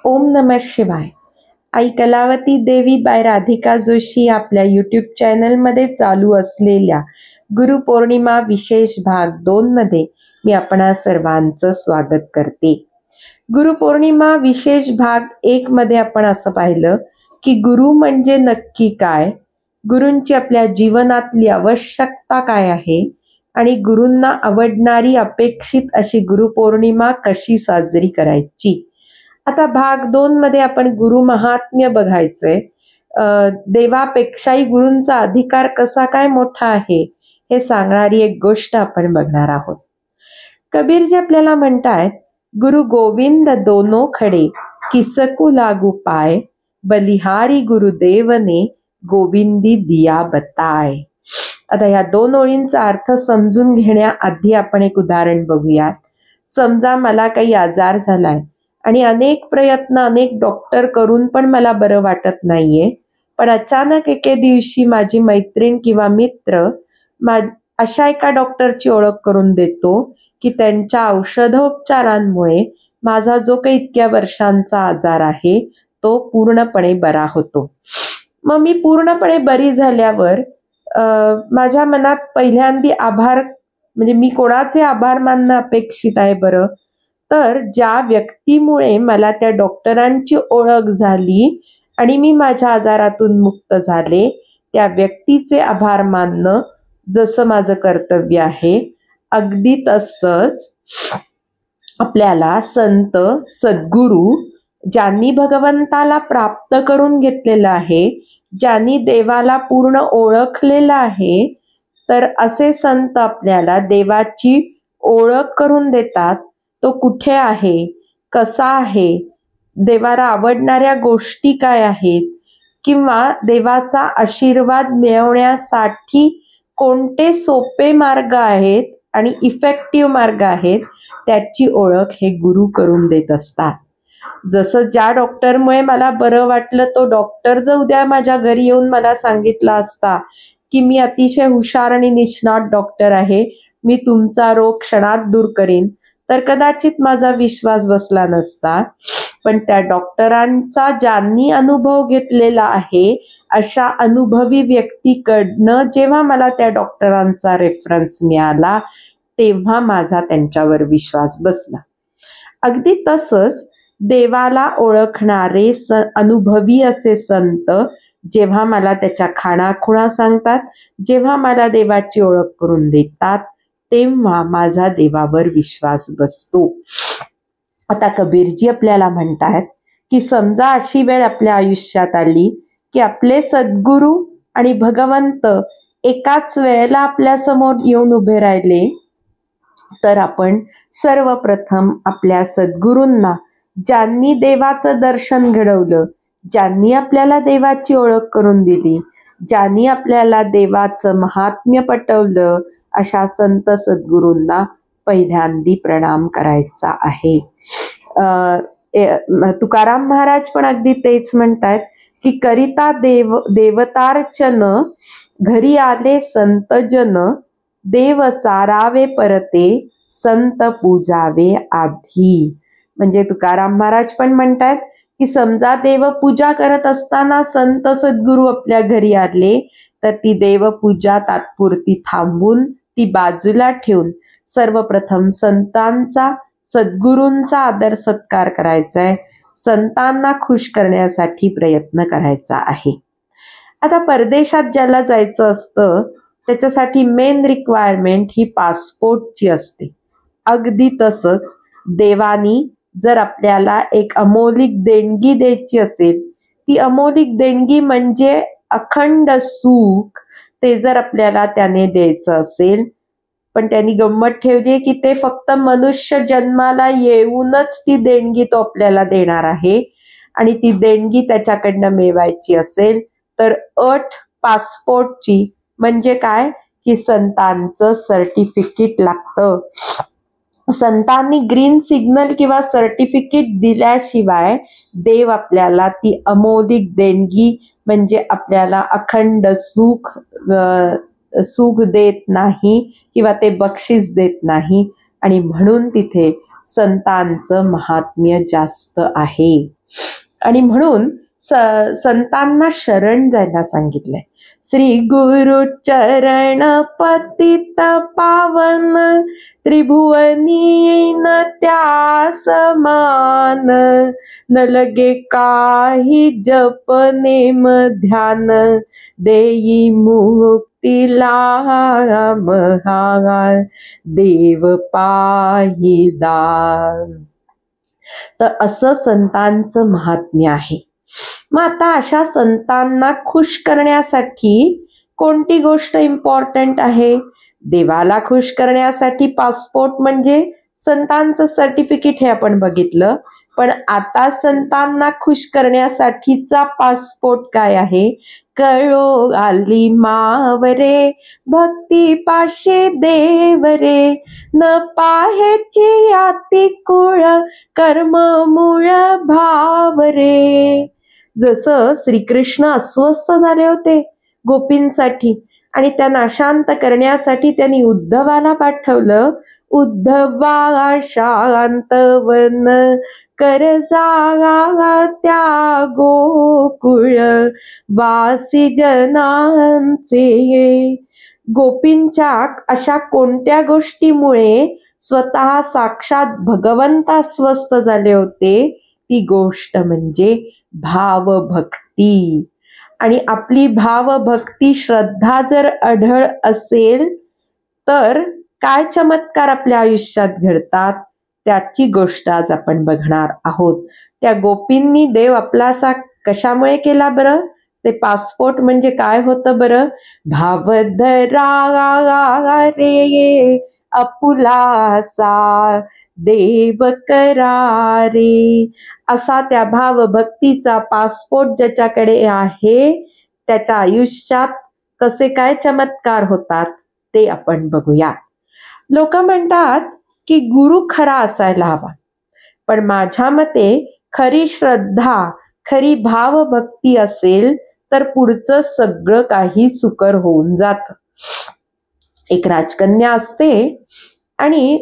ओम नमः शिवाय. आई कलावती देवी बाय राधिका जोशी आपल्या यूट्यूब चॅनलमध्ये चालू असलेल्या गुरुपौर्णिमा विशेष भाग 2 मध्ये मी आपणा सर्वांचं स्वागत करते. गुरुपौर्णिमा विशेष भाग 1 मध्ये आपण असं पाहिलं की गुरु म्हणजे नक्की काय, गुरूंची आपल्या जीवनातली आवश्यकता काय आहे आणि गुरूंना आवडणारी अपेक्षित अशी गुरुपौर्णिमा कशी साजरी करायची. आता भाग 2 मध्ये आपण गुरु महात्म्य बघायचंय. देवापेक्षाही गुरूंचा अधिकार कसा काय मोठा आहे हे सांगणारी एक गोष्ट आपण बघणार आहोत. कबीरजी आपल्याला म्हणतायत, गुरु गोविंद दोनो खडे किसकू लागू पाय, बलिहारी गुरुदेवने गोविंदी दिया बताय. आता या 2 ओळींचा अर्थ समजून घेण्याआधी आपण एक उदाहरण बघूयात. समजा मला काही आजार झालाय आणि अनेक प्रयत्न अनेक डॉक्टर करून पण मला बरं वाटत नाहीये, पण अचानक एके दिवशी माझी मैत्रीण किंवा मित्र अशा एका डॉक्टरची ओळख करून देतो की त्यांच्या औषधोपचारांमुळे माझा जो काही इतक्या वर्षांचा आजार आहे तो पूर्णपणे बरा होतो. मग मी पूर्णपणे बरी झाल्यावर माझ्या मनात पहिल्यांदी आभार, म्हणजे मी कोणाचे आभार मानणं अपेक्षित आहे बरं, तर ज्या व्यक्तीमुळे मला त्या डॉक्टरांची ओळख झाली आणि मी माझ्या आजारातून मुक्त झाले त्या व्यक्तीचे आभार मानणं जसं माझं कर्तव्य आहे, अगदी तसंच आपल्याला संत सद्गुरू ज्यांनी भगवंताला प्राप्त करून घेतलेलं आहे, ज्यांनी देवाला पूर्ण ओळखलेलं आहे, तर असे संत आपल्याला देवाची ओळख करून देतात. तो कुठे आहे, कसा आहे, देवाला आवडणाऱ्या गोष्टी काय आहेत, किंवा देवाचा आशीर्वाद मिळवण्यासाठी कोणते सोपे मार्ग आहेत आणि इफेक्टिव्ह मार्ग आहेत, त्याची ओळख हे गुरु करून देत असतात. जसं ज्या डॉक्टरमुळे मला बरं वाटलं तो डॉक्टर जर उद्या माझ्या घरी येऊन मला सांगितला असता की मी अतिशय हुशार आणि निष्णात डॉक्टर आहे, मी तुमचा रोग क्षणात दूर करीन, तर कदाचित माझा विश्वास बसला नसता. पण त्या डॉक्टरांचा ज्यांनी अनुभव घेतलेला आहे अशा अनुभवी व्यक्तीकडनं जेव्हा मला त्या डॉक्टरांचा रेफरन्स मिळाला तेव्हा माझा त्यांच्यावर विश्वास बसला. अगदी तसंच देवाला ओळखणारे अनुभवी असे संत जेव्हा मला त्याच्या खाणाखुणा सांगतात, जेव्हा मला देवाची ओळख करून देतात, तेव्हा माझा देवावर विश्वास बसतो. आता कबीरजी आपल्याला म्हणतात की समजा अशी वेळ आपल्या आयुष्यात आली की आपले सद्गुरू आणि भगवंत एकाच वेळेला आपल्या समोर येऊन उभे राहिले, तर आपण सर्वप्रथम आपल्या सद्गुरूंना, ज्यांनी देवाचं दर्शन घडवलं, ज्यांनी आपल्याला देवाची ओळख करून दिली, ज्यांनी आपल्याला देवाचं महात्म्य पटवलं, अशा संत सद्गुरूंना पहिल्यांदी प्रणाम करायचा आहे. तुकाराम महाराज पण अगदी तेच म्हणतात की करिता देवतार्चन, घरी आले संत जन, देव सारावे परते, संत पूजावे आधी. म्हणजे तुकाराम महाराज पण म्हणतात की समजा देवपूजा करत असताना संत सद्गुरू आपल्या घरी आले तर ती देवपूजा तात्पुरती थांबून ती बाजूला ठेवून सर्वप्रथम संतांचा, सद्गुरूंचा आदर सत्कार करायचा आहे, संतांना खुश करण्यासाठी प्रयत्न करायचा आहे. आता परदेशात ज्याला जायचं असतं त्याच्यासाठी मेन रिक्वायरमेंट ही पासपोर्टची असते. अगदी तसंच देवानी जर आपल्याला एक अमौलिक देणगी द्यायची असेल, ती अमौलिक देणगी म्हणजे अखंड सुख, ते जर आपल्याला त्याने द्यायचं असेल, पण त्यांनी गंमत ठेवली की ते फक्त मनुष्य जन्माला येऊनच ती देणगी तो आपल्याला देणार आहे. आणि ती देणगी त्याच्याकडनं मिळवायची असेल तर अट पासपोर्टची, म्हणजे काय की संतांचं सर्टिफिकेट लागतं. संतांनी ग्रीन सिग्नल किंवा सर्टिफिकेट दिल्याशिवाय देव आपल्याला ती अमौलिक देणगी म्हणजे आपल्याला अखंड सुख देत नाही किंवा ते बक्षीस देत नाही. आणि म्हणून तिथे संतांचं महात्म्य जास्त आहे. आणि म्हणून संतांना शरण जायला सांगितलंय. श्री गुरु चरण पतित पावन, त्रिभुवनी न त्या समान, न लगे काही जप नेम ध्यान, देई मुक्तीला महा देव पाहिला. तर असं संतांचं महात्म्य आहे. मग आता अशा संतांना खुश करण्यासाठी कोणती गोष्ट इम्पॉर्टंट आहे? देवाला खुश करण्यासाठी पासपोर्ट म्हणजे संतांचं सर्टिफिकेट हे आपण बघितलं. पण आता संतांना खुश करण्यासाठीचा पासपोर्ट काय आहे? कळो आली मावरे, भक्ती पाशे देवरे, न पाहेची याती कुळ, कर्म मूळ भावरे. जसं श्रीकृष्ण अस्वस्थ झाले होते गोपींसाठी आणि त्यांना शांत करण्यासाठी त्यांनी उद्धवाला पाठवलं. उद्धवा शांतवन कर जागा त्या गोकुळ, वासी जनांचे. गोपींच्या अशा कोणत्या गोष्टीमुळे स्वतः साक्षात भगवंत अस्वस्थ झाले होते? ती गोष्ट म्हणजे भावभक्ती. आणि आपली भावभक्ती श्रद्धा जर अढळ असेल तर काय चमत्कार आपल्या आयुष्यात घडतात त्याची गोष्ट आज आपण बघणार आहोत. त्या गोपींनी देव आपलासा कशामुळे केला बरं? ते पासपोर्ट म्हणजे काय होतं बरं? भावधरा रे आपुलासा देव करारे. असा त्या भावभक्तीचा पासपोर्ट ज्याच्याकडे आहे त्याच्या आयुष्यात कसे काय चमत्कार होतात ते आपण बघूया. लोक म्हणतात की गुरु खरा असायला हवा, पण माझ्या मते खरी श्रद्धा, खरी भावभक्ती असेल तर पुढचं सगळं काही सुकर होऊन जातं. एक राजकन्या असते आणि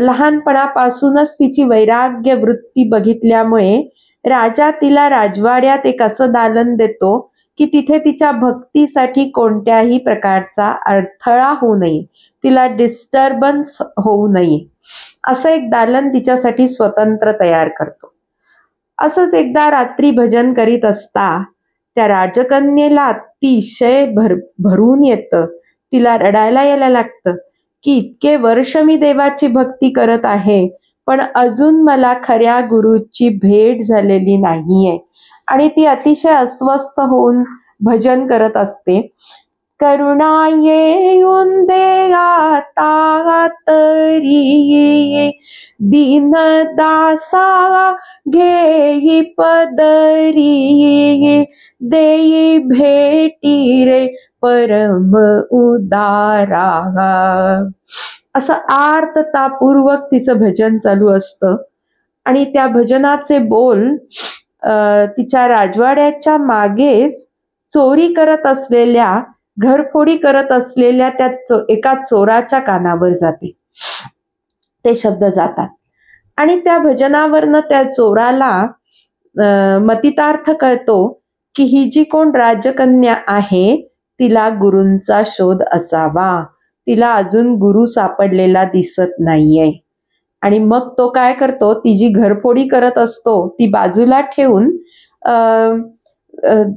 लहानपणापासूनच तिची वैराग्य वृत्ती बघितल्यामुळे राजा तिला राजवाड्यात एक असं दालन देतो की तिथे तिच्या भक्तीसाठी कोणत्याही प्रकारचा अडथळा होऊ नये, तिला डिस्टर्बन्स होऊ नये असं एक दालन तिच्यासाठी स्वतंत्र तयार करतो. असंच एकदा रात्री भजन करीत असता त्या राजकन्येला अतिशय भरून येतं. तिला रडायला यायला लागतं की इतके वर्ष मी देवाची भक्ती करत आहे पण अजून मला खऱ्या गुरुची भेट झालेली नाहीये. आणि ती अतिशय अस्वस्थ होऊन भजन करत असते. करुणा येऊन दे आता तरी, दीन दासा घेई पदरी, देई भेटी रे परम उदारा. असं आर्ततापूर्वक तिचं भजन चालू असतं आणि त्या भजनाचे बोल तिच्या राजवाड्याच्या मागेच चोरी करत असलेल्या, घरफोडी करत असलेल्या त्या एका चोराच्या कानावर जाते. ते शब्द जातात आणि त्या भजनावरनं त्या चोराला मतितार्थ कळतो की ही जी कोण राजकन्या आहे तिला गुरूंचा शोध असावा, तिला अजून गुरु सापडलेला दिसत नाहीये. आणि मग तो काय करतो, ती जी घरफोडी करत असतो ती बाजूला ठेवून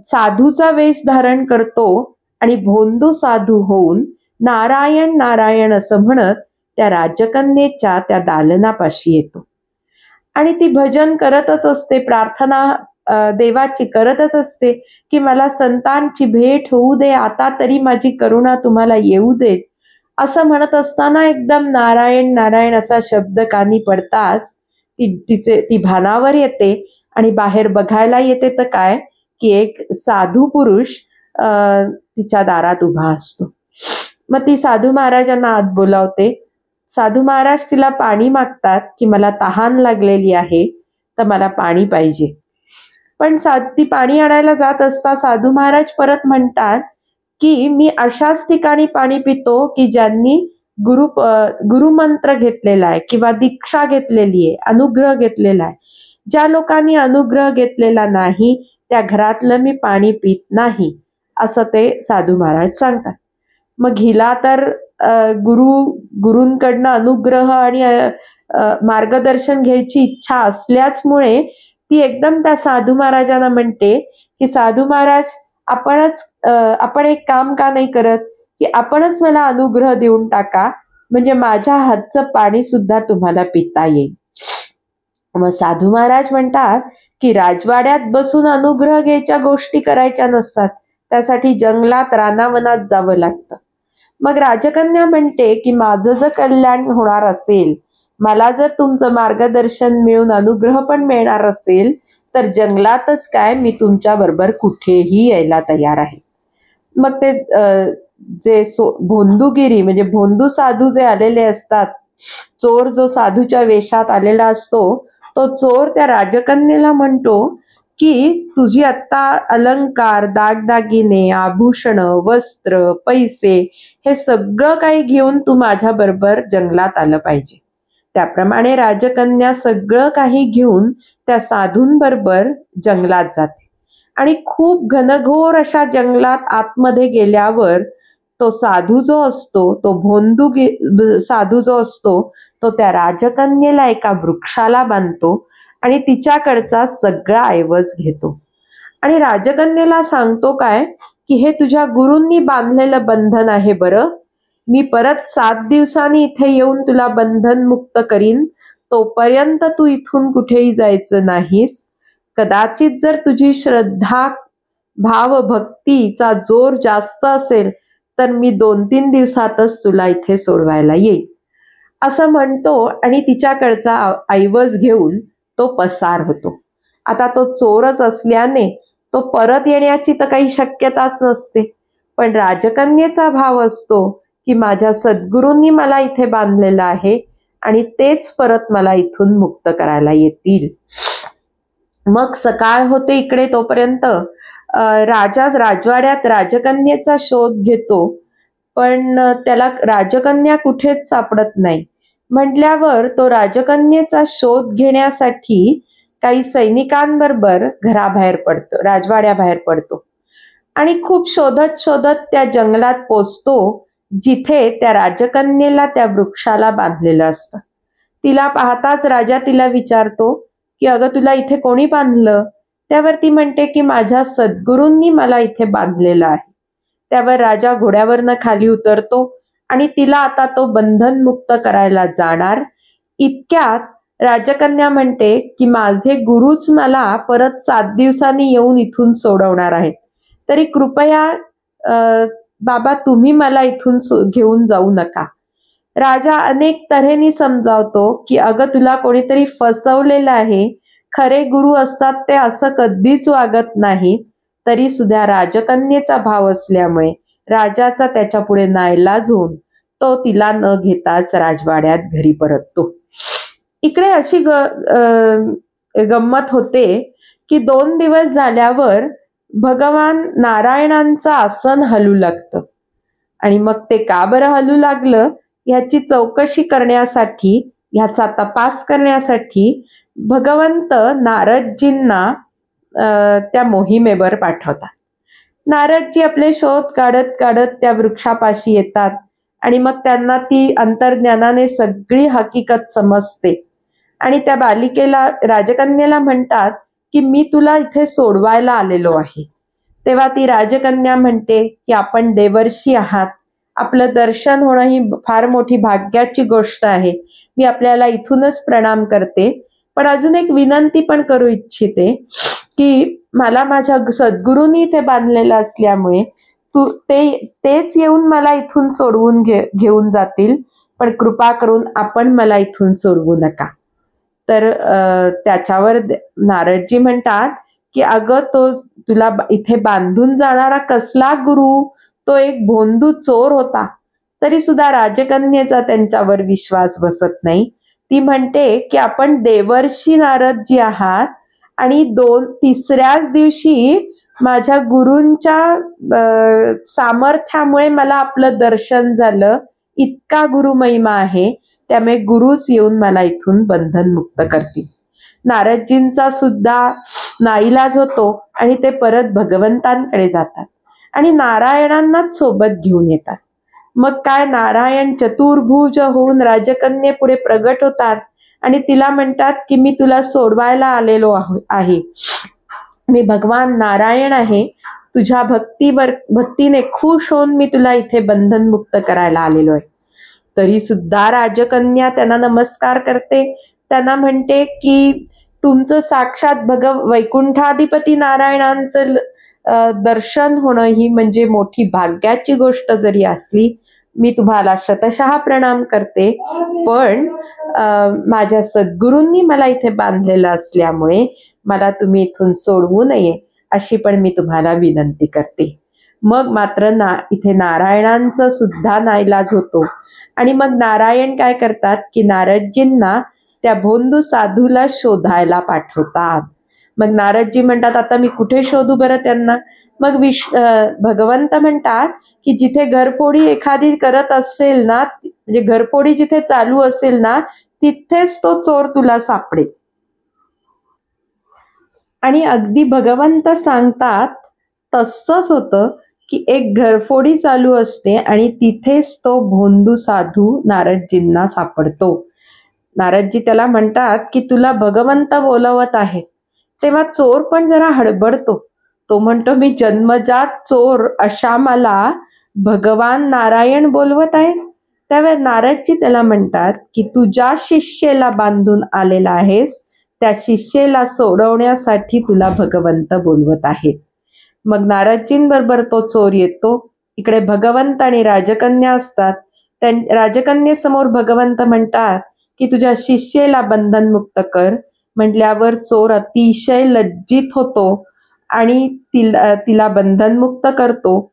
साधूचा वेश धारण करतो आणि भोंदू साधू होऊन नारायण नारायण असं म्हणत त्या राजकन्येच्या त्या दालनापाशी येतो. आणि ती भजन करतच असते, प्रार्थना देवाची करतच असते की मला संतांची भेट होऊ दे, आता तरी माझी करुणा तुम्हाला येऊ देत असं म्हणत असताना एकदम नारायण नारायण असा शब्द कानी पडताच ती भानावर येते आणि बाहेर बघायला येते तर काय की एक साधू पुरुष तिच्या दारात उभा असतो. मग ती साधू महाराजांना आत बोलावते. साधू महाराज तिला पाणी मागतात की मला तहान लागलेली आहे तर मला पाणी पाहिजे. पण ती पाणी आणायला जात असता साधू महाराज परत म्हणतात की मी अशाच ठिकाणी पाणी पितो की ज्यांनी गुरुमंत्र घेतलेला आहे किंवा दीक्षा घेतलेली आहे, अनुग्रह घेतलेला आहे. ज्या लोकांनी अनुग्रह घेतलेला नाही त्या घरातलं मी पाणी पित नाही, असं ते साधू महाराज सांगतात. मग हिला तर गुरूंकडनं अनुग्रह आणि मार्गदर्शन घ्यायची इच्छा असल्याचमुळे ती एकदम त्या साधू महाराजांना म्हणते की साधू महाराज, आपण एक काम का नाही करत की आपणच मला अनुग्रह देऊन टाका, म्हणजे माझ्या हातचं पाणी सुद्धा तुम्हाला पिता येईल. मग साधू महाराज म्हणतात की राजवाड्यात बसून अनुग्रह घ्यायच्या गोष्टी करायच्या नसतात, त्यासाठी जंगलात रानावनात जावं लागतं. मग राजकन्या म्हणते की माझं जर कल्याण होणार असेल, मला जर तुमचं मार्गदर्शन मिळून अनुग्रह पण मिळणार असेल तर जंगलातच काय, मी तुमच्या बरोबर कुठेही यायला तयार आहे. मग ते जे भोंदूगिरी म्हणजे भोंदू साधू जे आलेले असतात, चोर जो साधूच्या वेशात आलेला असतो, तो चोर त्या राजकन्येला म्हणतो की तुझी आत्ता अलंकार, दागदागिने, आभूषण, वस्त्र, पैसे हे सगळं काही घेऊन तू माझ्या बरोबर जंगलात आलं पाहिजे. त्याप्रमाणे राजकन्या सगळं काही घेऊन त्या साधूंबरोबर जंगलात जाते आणि खूप घनघोर अशा जंगलात आतमध्ये गेल्यावर तो साधू जो असतो, तो भोंदू साधू जो असतो, तो त्या राजकन्येला एका वृक्षाला बांधतो आणि तिच्याकडचा सगळा ऐवज घेतो आणि राजकन्येला सांगतो काय की हे तुझ्या गुरूंनी बांधलेलं बंधन आहे बरं, मी परत 7 दिवसांनी इथे येऊन तुला बंधन मुक्त करीन, तोपर्यंत तू इथून कुठेही जायचं नाहीस. कदाचित जर तुझी श्रद्धा, भाव, भक्तीचा जोर जास्त असेल तर मी 2-3 दिवसातच तुला इथे सोडवायला येईल, असं म्हणतो आणि तिच्याकडचा ऐवज घेऊन तो पसार होतो. आता तो चोरच असल्याने तो परत येण्याची तर काही शक्यताच नसते, पण राजकन्येचा भाव असतो की माझ्या सद्गुरूंनी मला इथे बांधलेलं आहे आणि तेच परत मला इथून मुक्त करायला येतील. मग सकाळ होते इकडे, तोपर्यंत राजा राजवाड्यात राजकन्येचा शोध घेतो, पण त्याला राजकन्या कुठेच सापडत नाही. म्हटल्यावर तो राजकन्येचा शोध घेण्यासाठी काही सैनिकांबरोबर घराबाहेर पडतो, राजवाड्याबाहेर पडतो आणि खूप शोधत शोधत त्या जंगलात पोचतो जिथे त्या राजकन्येला त्या वृक्षाला बांधलेलं असतं. तिला पाहताच राजा तिला विचारतो की अगं तुला इथे कोणी बांधलं? त्यावर ती म्हणते की माझ्या सद्गुरूंनी मला इथे बांधलेलं आहे. त्यावर राजा घोड्यावरनं खाली उतरतो आणि तिला आता तो बंधन मुक्त करायला जाणार. इतक्यात राजकन्या म्हणते की माझे गुरुच मला परत 7 दिवसांनी येऊन इथून सोडवणार आहेत, तरी कृपया बाबा तुम्ही मला इथून घेऊन जाऊ नका. राजा अनेक तऱ्हेने समजावतो की अगं तुला कोणीतरी फसवलेलं आहे, खरे गुरु असतात ते असं कधीच वागत नाहीत. तरी सुद्धा राजकन्येचा भाव असल्यामुळे राजाचा त्याच्या पुढे नाईलाज होऊन तो तिला न घेताच राजवाड्यात घरी परततो. इकडे अशी गंमत होते की 2 दिवस झाल्यावर भगवान नारायणांचं आसन हलू लागतं आणि मग ते का बरं हलू लागलं ह्याची चौकशी करण्यासाठी, ह्याचा तपास करण्यासाठी भगवंत नारदजींना त्या मोहिमेवर पाठवतात. नारदजी आपले शोध काढत काढत त्या वृक्षापाशी येतात आणि मग त्यांना ती अंतर्ज्ञानाने सगळी हकीकत समजते आणि त्या बालिकेला, राजकन्येला म्हणतात की मी तुला इथे सोडवायला आलेलो आहे. तेव्हा ती राजकन्या म्हणते की आपण देवर्षी आहात, आपलं दर्शन होणं ही फार मोठी भाग्याची गोष्ट आहे, मी आपल्याला इथूनच प्रणाम करते, पण अजून एक विनंती पण करू इच्छिते की मला माझ्या सद्गुरूंनी इथे बांधलेलं असल्यामुळे तेच येऊन मला इथून सोडवून घेऊन जातील, पण कृपा करून आपण मला इथून सोडवू नका. तर त्याच्यावर नारदजी म्हणतात की अगं तो तुला इथे बांधून जाणारा कसला गुरु, तो एक भोंदू चोर होता. तरी सुद्धा राजकन्येचा त्यांच्यावर विश्वास बसत नाही. ती म्हणते की आपण देवर्षी नारदजी आहात आणि 3ऱ्याच दिवशी माझ्या गुरूंच्या सामर्थ्यामुळे मला आपलं दर्शन झालं, इतका गुरु महिमा आहे, त्यामुळे गुरुच येऊन मला इथून बंधन मुक्त करतील. नारदजींचा सुद्धा नाईलाज होतो आणि ते परत भगवंतांकडे जातात आणि नारायणांनाच सोबत घेऊन येतात. मग काय, नारायण चतुर्भुज होऊन राजकन्ये पुढे प्रगट होतात आणि तिला म्हणतात की मी तुला सोडवायला आलेलो आहे. मी भगवान नारायण आहे, तुझ्या भक्तीने खुश होऊन मी तुला इथे बंधन मुक्त करायला आलेलो आहे. तरी सुद्धा राजकन्या त्यांना नमस्कार करते, त्यांना म्हणते की तुमचं साक्षात वैकुंठाधिपती नारायणांचं दर्शन होणं ही म्हणजे मोठी भाग्याची गोष्ट जरी असली, मी तुम्हाला शतशः प्रणाम करते, पण माझ्या सद्गुरूंनी मला इथे बांधलेलं असल्यामुळे मला तुम्ही इथून सोडवू नये अशी पण मी तुम्हाला विनंती करते. मग मात्र इथे नारायणांचं सुद्धा नाईलाज होतो आणि मग नारायण काय करतात की नारदजींना त्या भोंदू साधूला शोधायला पाठवतात. मग नारदजी म्हणतात आता मी कुठे शोधू बरं त्यांना. मग भगवंत म्हणतात की जिथे घरफोडी एखादी करत असेल ना, म्हणजे घरफोडी जिथे चालू असेल ना, तिथेच तो चोर तुला सापडेल. आणि अगदी भगवंत सांगतात तसंच होतं की एक घरफोडी चालू असते आणि तिथेच तो भोंदू साधू नारदजींना सापडतो. नारदजी त्याला म्हणतात की तुला भगवंत बोलवत आहेत. तेव्हा चोर पण जरा हडबडतो. तो म्हणतो मी जन्मजात चोर अशा मला भगवान नारायण बोलवत आहेत. त्यावेळी नारदजी त्याला म्हणतात की तू ज्या शिष्येला बांधून आलेला आहेस त्या शिष्येला सोडवण्यासाठी तुला भगवंत बोलवत आहेत. मग नारदजींबरोबर तो चोर येतो. इकडे भगवंत आणि राजकन्या असतात. राजकन्येसमोर भगवंत म्हणतात की तुझ्या शिष्येला बंधनमुक्त कर. म्हटल्यावर चोर अतिशय लज्जित होतो आणि तिला बंधनमुक्त करतो.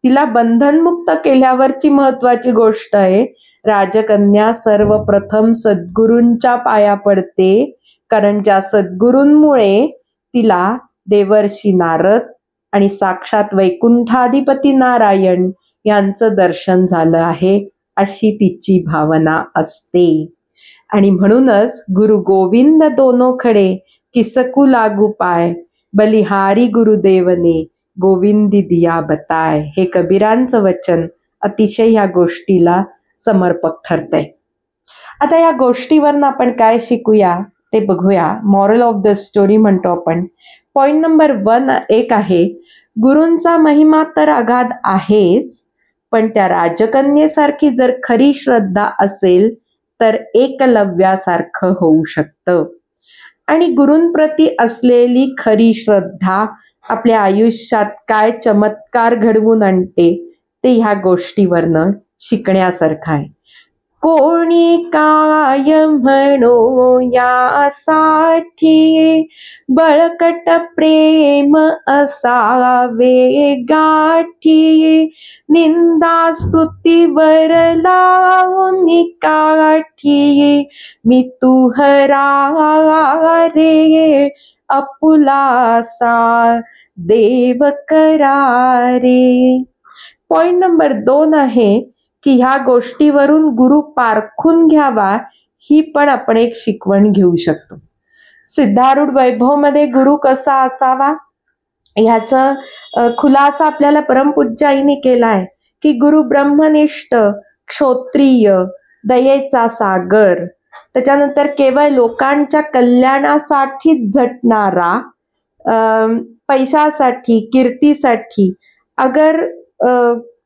तिला बंधनमुक्त केल्यावरची महत्वाची गोष्ट आहे, राजकन्या सर्वप्रथम सद्गुरूंच्या पाया पडते, कारण ज्या सद्गुरूंमुळे तिला देवर्षी नारद आणि साक्षात वैकुंठाधिपती नारायण यांचं दर्शन झालं आहे अशी तिची भावना असते. आणि म्हणूनच गुरु गोविंद दोनो खडे किसकू लागू पाय, बलिहारी गुरुदेवने गोविंदी दिया बताय. हे कबीरांचं वचन अतिशय या गोष्टीला समर्पक ठरतंय. आता या गोष्टीवरनं आपण काय शिकूया ते बघूया. मॉरल ऑफ द स्टोरी म्हणतो आपण. पॉइंट नंबर 1 आहे, गुरूंचा महिमा तर अगाध आहेच, पण त्या राजकन्येसारखी जर खरी श्रद्धा असेल तर एकलव्यासारखं होऊ शकतं. आणि गुरूंप्रती असलेली खरी श्रद्धा आपल्या आयुष्यात काय चमत्कार घडवून आणते ते ह्या गोष्टीवरनं शिकण्यासारखं आहे. कोणी काय म्हणो यासाठी, बळकट प्रेम असावे गाठी, निंदा स्तुतीवर लावून काठी, मी तुहरा रे अपुलासा देव करारे. पॉइंट नंबर 2 आहे की ह्या गोष्टीवरून गुरु पारखून घ्यावा ही पण आपण एक शिकवण घेऊ शकतो. सिद्धारूढ वैभव मध्ये गुरु कसा असावा ह्याचा खुलासा आपल्याला परमपूज्य आईने केलाय की गुरु ब्रह्मनिष्ठ, क्षोत्रिय, दयेचा सागर, त्याच्यानंतर केवळ लोकांच्या कल्याणासाठीच झटणारा, पैशासाठी, कीर्तीसाठी, अगर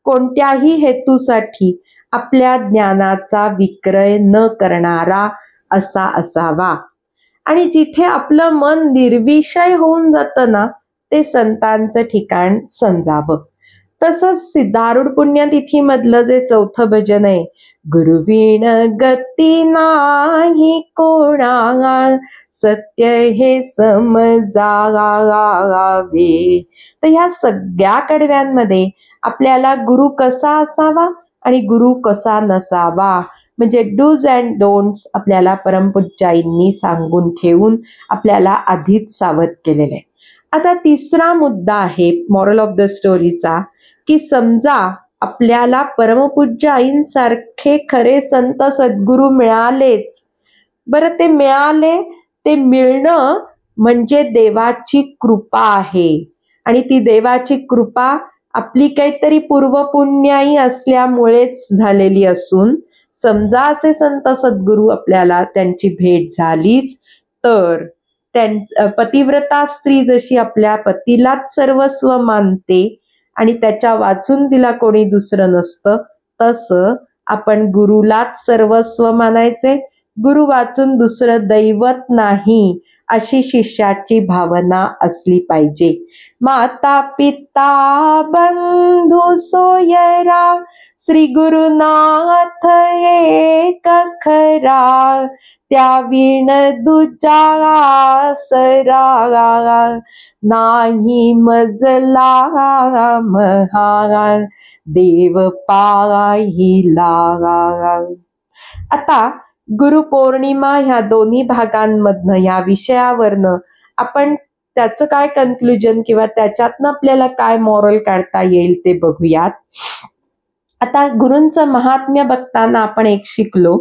कोणत्याही हेतूसाठी आपल्या ज्ञानाचा विक्रय न करणारा असा असावा. आणि जिथे आपलं मन निर्विषय होऊन जातं ना, ते संतांचं ठिकाण समजावं. तसंच सिद्धारूढ पुण्यतिथी मधलं जे 4थं भजन आहे, गुरुविण गती नाही कोणा, सत्य हे समजावे. तर ह्या सगळ्या कडव्यांमध्ये आपल्याला गुरु कसा असावा आणि गुरु कसा नसावा म्हणजे डूज अँड डोंट्स आपल्याला परमपूज्याईंनी सांगून ठेवून आपल्याला आधीच सावध केलेले आहे. आता 3रा मुद्दा आहे मॉरल ऑफ द स्टोरीचा की समजा आपल्याला परमपूज्य आईंसारखे खरे संत सद्गुरू मिळालेच. बरं, ते मिळाले, ते मिळणं म्हणजे देवाची कृपा आहे. आणि ती देवाची कृपा आपली काहीतरी पूर्वपुण्याई असल्यामुळेच झालेली असून, समजा असे संत सद्गुरू आपल्याला त्यांची भेट झालीच तर पतिव्रता स्त्री जशी आपल्या पतीलाच सर्वस्व मानते आणि त्याच्या वाचून तिला कोणी दुसरं नसतं, तसं आपण गुरुलाच सर्वस्व मानायचे. गुरु वाचून दुसरं दैवत नाही, अशी शिष्याची भावना असली पाहिजे. माता पिता बंधू सोयरा, श्री गुरुनाथ एक खरा, त्या विण दुजा आसरा, नाही मजला महा, देव पाहिला. आता गुरुपौर्णिमा ह्या दोन्ही भागांमधनं, या विषयावरनं आपण त्याचं काय कन्क्लुजन किंवा त्याच्यातनं आपल्याला काय मॉरल काढता येईल ते बघूयात. आता गुरूंचं महात्म्य बघताना आपण एक शिकलो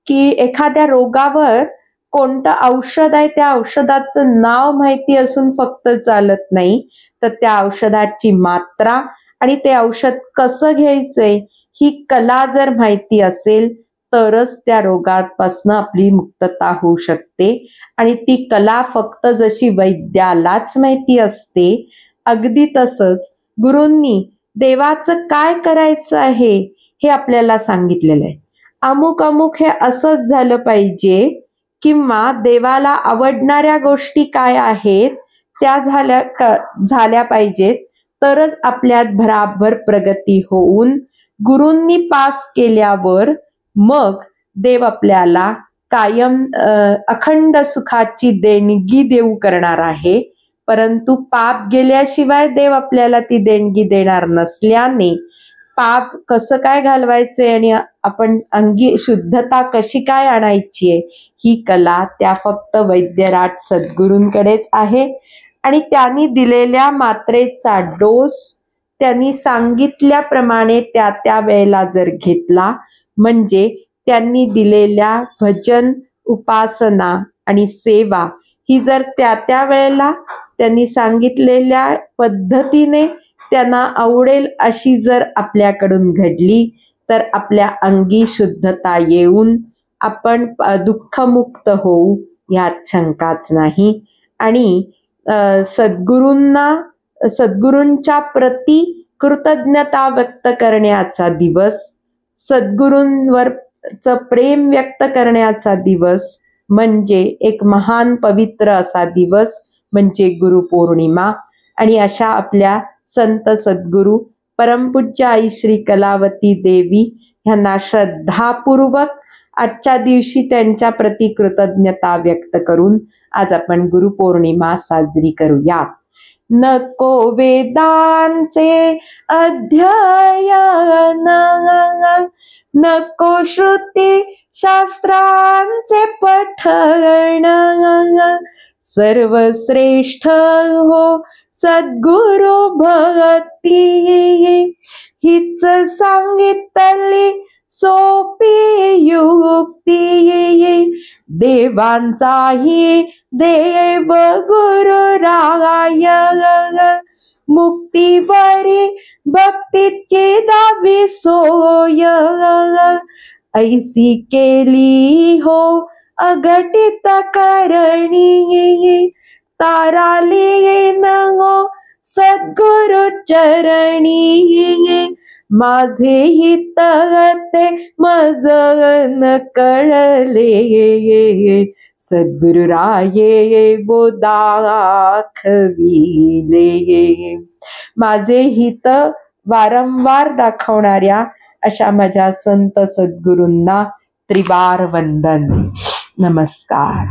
की एखाद्या रोगावर कोणतं औषध आहे त्या औषधाचं नाव माहिती असून फक्त चालत नाही, तर त्या औषधाची मात्रा आणि ते औषध कसं घ्यायचंय ही कला जर माहिती असेल तरच त्या रोगापासून आपली मुक्तता होऊ शकते. आणि ती कला फक्त जशी वैद्यालाच माहिती असते, अगदी तसंच गुरूंनी देवाचं काय करायचं आहे हे आपल्याला सांगितलेलं आहे. अमुक अमुक हे असंच झालं पाहिजे, किंवा देवाला आवडणाऱ्या गोष्टी काय आहेत त्या झाल्या पाहिजेत, तरच आपल्यात भराभर प्रगती होऊन गुरूंनी पास केल्यावर मग देव आपल्याला कायम अखंड सुखाची देणगी देऊ करणार आहे. परंतु पाप गेल्याशिवाय देव आपल्याला ती देणगी देणार नसल्याने पाप कसं काय घालवायचे आणि आपण अंगी शुद्धता कशी काय आणायची आहे, ही कला त्या फक्त वैद्यराज सद्गुरूंकडेच आहे. आणि त्यांनी दिलेल्या मात्रेचा डोस त्यांनी सांगितल्याप्रमाणे त्या त्या वेळेला जर घेतला, म्हणजे त्यांनी दिलेल्या भजन, उपासना आणि सेवा ही जर त्या त्या वेळेला त्यांनी सांगितलेल्या पद्धतीने त्यांना आवडेल अशी जर आपल्याकडून घडली, तर आपल्या अंगी शुद्धता येऊन आपण दुःखमुक्त होऊ यात शंकाच नाही. आणि सद्गुरूंच्या प्रती कृतज्ञता व्यक्त करण्याचा दिवस, सद्गुरूंवरचं प्रेम व्यक्त करण्याचा दिवस म्हणजे एक महान पवित्र असा दिवस म्हणजे गुरुपौर्णिमा. आणि अशा आपल्या संत सद्गुरू परमपूज्य आई श्री कलावती देवी ह्यांना श्रद्धापूर्वक आजच्या दिवशी त्यांच्या प्रती कृतज्ञता व्यक्त करून आज आपण गुरुपौर्णिमा साजरी करूया. नको वेदांचे अध्ययन, नको श्रुती शास्त्रांचे पठण, सर्वश्रेष्ठ हो सद्गुरु भक्ती, हीच सांगितली सोपी युक्ती, देवांचाही देव गुरु राय, मुक्तीवरी भक्तीची दावी सोय, ऐसी केली हो अघटित करणी, ताराली न हो सद्गुरु चरणी, माझे हित ते मज न कळले, सद्गुरुराये वो दाखविले. माझे हित वारंवार दाखवणाऱ्या अशा माझ्या संत सद्गुरूंना त्रिवार वंदन. नमस्कार.